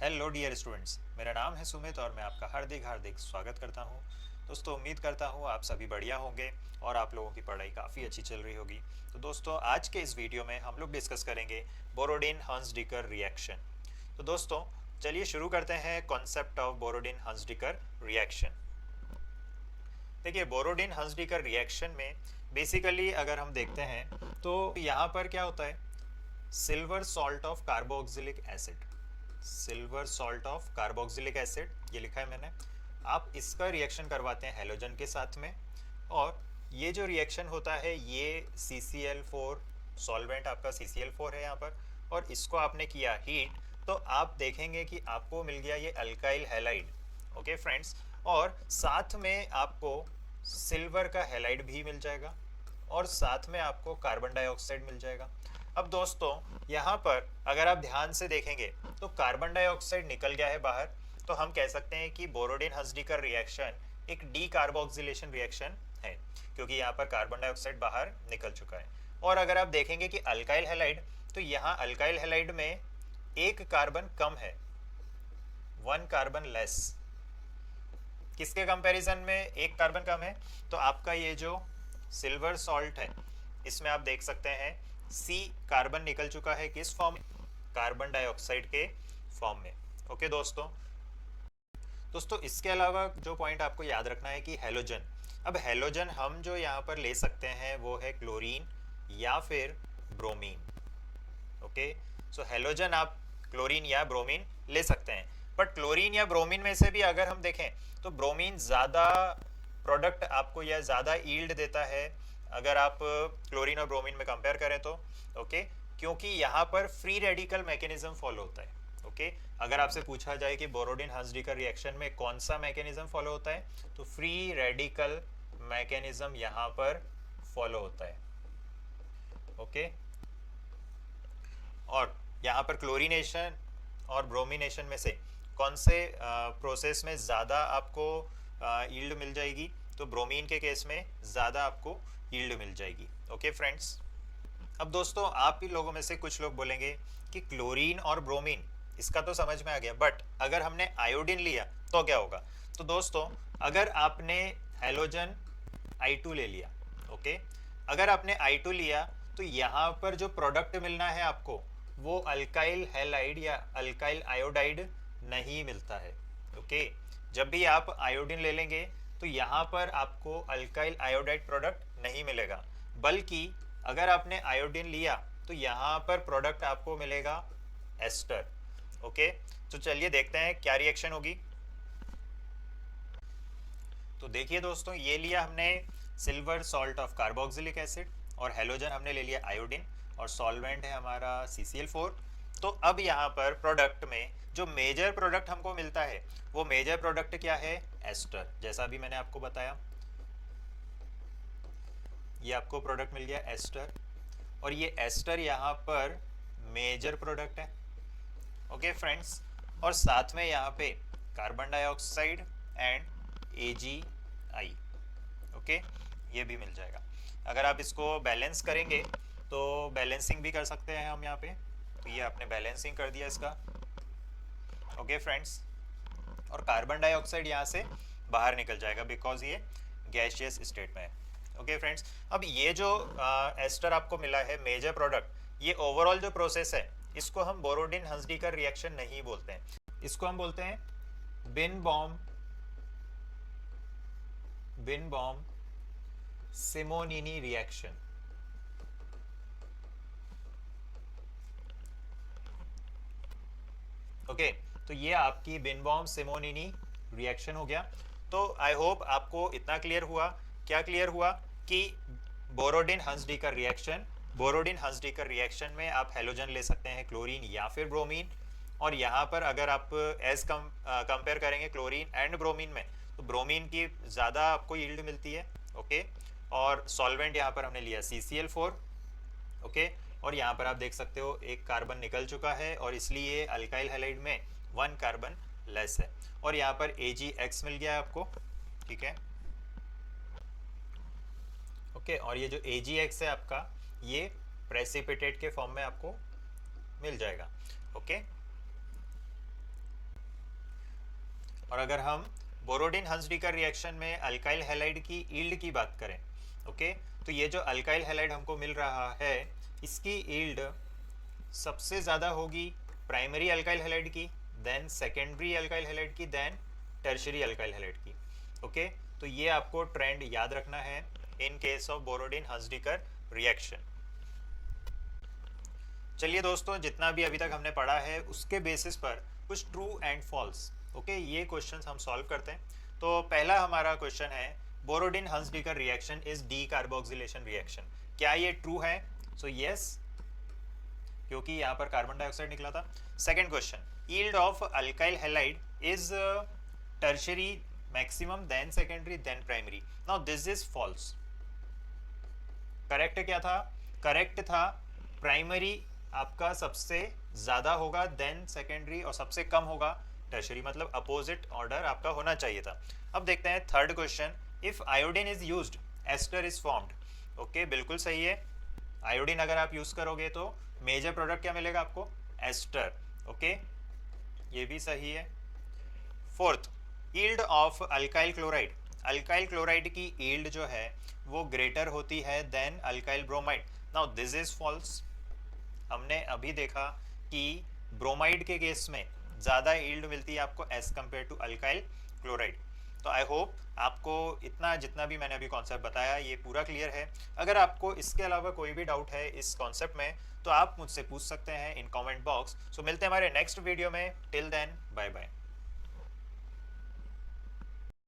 Hello dear students, मेरा नाम है सुमित और मैं आपका हार्दिक हार्दिक स्वागत करता हूं। दोस्तों, उम्मीद करता हूं आप सभी बढ़िया होंगे और आप लोगों की पढ़ाई काफ़ी अच्छी चल रही होगी। तो दोस्तों, आज के इस वीडियो में हम लोग डिस्कस करेंगे बोरोडिन हंसडिकर रिएक्शन। तो दोस्तों, चलिए शुरू करते हैं कॉन्सेप्ट ऑफ बोरोडिन हंसडिकर रिएक्शन। देखिए, बोरोडिन हंसडिकर रिएक्शन में बेसिकली अगर हम देखते हैं तो यहाँ पर क्या होता है, silver salt of carboxylic acid, silver salt of carboxylic acid ये लिखा है मैंने। आप इसका रिएक्शन करवाते हैं हेलोजन के साथ में, और ये जो रिएक्शन होता है ये CCl4 सॉल्वेंट आपका CCl4 है यहाँ पर, और इसको आपने किया हीट, तो आप देखेंगे कि आपको मिल गया ये अल्काइल हैलाइड। ओके फ्रेंड्स, और साथ में आपको सिल्वर का हैलाइड भी मिल जाएगा और साथ में आपको कार्बन डाइऑक्साइड मिल जाएगा। अब दोस्तों, यहाँ पर अगर आप ध्यान से देखेंगे तो कार्बन डाइऑक्साइड निकल गया है बाहर, तो हम कह सकते हैं कि बोरोडिन हंसडिकर रिएक्शन एक डी कार्बोक्सिलेशन रिएक्शन है, क्योंकि यहाँ पर कार्बन डाइऑक्साइड बाहर निकल चुका है। और अगर आप देखेंगे कि अल्काइल हैलाइड, तो यहाँ अल्काइल हैलाइड में एक कार्बन कम है, 1 कार्बन लेस। किसके कंपैरिजन में एक कार्बन कम है? तो आपका ये जो सिल्वर सॉल्ट है इसमें आप देख सकते हैं C कार्बन निकल चुका है, किस फॉर्म में? कार्बन डाइऑक्साइड के फॉर्म में। ओके दोस्तों, इसके अलावा जो पॉइंट आपको याद रखना है कि हेलोजन, अब हेलोजन हम जो यहाँ पर ले सकते हैं वो है क्लोरीन या फिर ब्रोमीन। ओके, सो हेलोजन आप क्लोरीन या ब्रोमीन ले सकते हैं, बट क्लोरीन या ब्रोमीन में से भी अगर हम देखें तो ब्रोमीन ज़्यादा प्रोडक्ट आपको या ज़्यादा ईल्ड देता है अगर आप क्लोरीन और ब्रोमीन में कंपेयर करें तो। ओके, क्योंकि यहाँ पर फ्री रेडिकल मैकेनिज्म फॉलो होता है। ओके, अगर आपसे पूछा जाए कि बोरोडिन हंसडिकर रिएक्शन में कौन सा मैकेनिज्म फॉलो होता है, तो फ्री रेडिकल मैकेनिज्म यहाँ पर फॉलो होता है। ओके, और यहाँ पर क्लोरीनेशन और ब्रोमिनेशन में से कौन से प्रोसेस में ज़्यादा आपको यील्ड मिल जाएगी? तो ब्रोमीन के केस में ज़्यादा आपको यील्ड मिल जाएगी। ओके फ्रेंड्स, अब दोस्तों आप ही लोगों में से कुछ लोग बोलेंगे कि क्लोरीन और ब्रोमीन इसका तो समझ में आ गया, बट अगर हमने आयोडीन लिया तो क्या होगा? तो दोस्तों, अगर आपने हेलोजन I2 ले लिया, ओके, अगर आपने I2 लिया तो यहाँ पर जो प्रोडक्ट मिलना है आपको वो अल्काइल हैलाइड या अल्काइल आयोडाइड नहीं मिलता है। ओके, जब भी आप आयोडीन ले लेंगे तो यहाँ पर आपको अल्काइल आयोडाइड प्रोडक्ट नहीं मिलेगा, बल्कि अगर आपने आयोडीन लिया तो यहाँ पर प्रोडक्ट आपको मिलेगा एस्टर। ओके, तो चलिए देखते हैं क्या रिएक्शन होगी। तो देखिए दोस्तों, ये लिया हमने silver salt of carboxylic acid और हेलोजन हमने ले लिया आयोडीन, और सॉल्वेंट है हमारा CCl4। तो अब यहाँ पर प्रोडक्ट में जो मेजर प्रोडक्ट हमको मिलता है वो मेजर प्रोडक्ट क्या है? एस्टर। जैसा अभी मैंने आपको बताया, ये आपको प्रोडक्ट मिल गया एस्टर, और ये एस्टर यहाँ पर मेजर प्रोडक्ट है। ओके फ्रेंड्स, और साथ में यहाँ पे carbon dioxide and AgI। Okay, ये भी मिल जाएगा। अगर आप इसको बैलेंस करेंगे तो बैलेंसिंग भी कर सकते हैं हम यहाँ पे, तो ये आपने बैलेंसिंग कर दिया इसका। ओके फ्रेंड्स, और कार्बन डाइऑक्साइड यहाँ से बाहर निकल जाएगा बिकॉज ये गैसियस स्टेट में है। ओके फ्रेंड्स, अब ये जो एस्टर आपको मिला है मेजर प्रोडक्ट, ये ओवरऑल जो प्रोसेस है इसको हम बोरोडिन हंसडिकर रिएक्शन नहीं बोलते हैं, इसको हम बोलते हैं बिन बॉम सिमोनिनी रिएक्शन। ओके, तो ये आपकी बिन बॉम सिमोनिनी रिएक्शन हो गया। तो आई होप आपको इतना क्लियर हुआ। क्या क्लियर हुआ? कि बोरोडिन हंसडिकर रिएक्शन में आप हेलोजन ले सकते हैं, क्लोरीन या फिर ब्रोमीन, और यहाँ पर अगर आप एज कंपेयर करेंगे क्लोरीन एंड ब्रोमीन में, तो ब्रोमीन की ज़्यादा आपको यील्ड मिलती है। ओके, और सॉल्वेंट यहाँ पर हमने लिया CCl4। ओके, और यहाँ पर आप देख सकते हो एक कार्बन निकल चुका है और इसलिए अल्काइल हैलाइड में 1 कार्बन लेस है, और यहाँ पर AgX मिल गया है आपको। ठीक है, ओके, और ये जो AgX है आपका, ये प्रेसिपिटेट के फॉर्म में आपको मिल जाएगा। ओके, और अगर हम बोरोडिन हंसडीकर रिएक्शन में अल्काइल हैलाइड की यील्ड की बात करें, ओके, तो ये जो अल्काइल हैलाइड हमको मिल रहा है इसकी यील्ड सबसे ज़्यादा होगी प्राइमरी अल्काइल हैलाइड की, देन सेकेंडरी अल्काइल हैलाइड की, देन टर्शरी अल्काइल हैलाइड की। ओके, तो ये आपको ट्रेंड याद रखना है in case of Borodin Hunsdiecker reaction. चलिए दोस्तों, जितना भी अभी तक हमने पढ़ा है उसके बेसिस पर कुछ ट्रू एंड फॉल्स, ओके, ये क्वेश्चंस हम सॉल्व करते हैं। तो पहला हमारा क्वेश्चन है, Borodin Hunsdiecker reaction is decarboxylation reaction. क्या ये ट्रू है? सो यस, क्योंकि यहाँ पर कार्बन डाइऑक्साइड निकला था। Second question, yield of alkyl halide is tertiary maximum, then secondary, then primary. Now this is false. Correct क्या था? करेक्ट था प्राइमरी आपका सबसे ज़्यादा होगा, देन सेकेंडरी, और सबसे कम होगा टर्शरी, मतलब अपोजिट ऑर्डर आपका होना चाहिए था। अब देखते हैं third question, if iodine is used ester is formed. Okay, बिल्कुल सही है। आयोडीन अगर आप यूज़ करोगे तो मेजर प्रोडक्ट क्या मिलेगा आपको? एस्टर। ओके, ये भी सही है। Fourth, yield of alkyl chloride. Alkyl chloride की यील्ड जो है वो ग्रेटर होती है than alkyl bromide. Now this is false. हमने अभी देखा कि ब्रोमाइड के केस में ज़्यादा यील्ड मिलती है आपको as compare to alkyl chloride. तो आई होप आपको इतना जितना भी मैंने अभी कॉन्सेप्ट बताया ये पूरा क्लियर है। अगर आपको इसके अलावा कोई भी डाउट है इस कॉन्सेप्ट में तो आप मुझसे पूछ सकते हैं इन कमेंट बॉक्स। सो मिलते हैं हमारे नेक्स्ट वीडियो में। Till then, bye bye.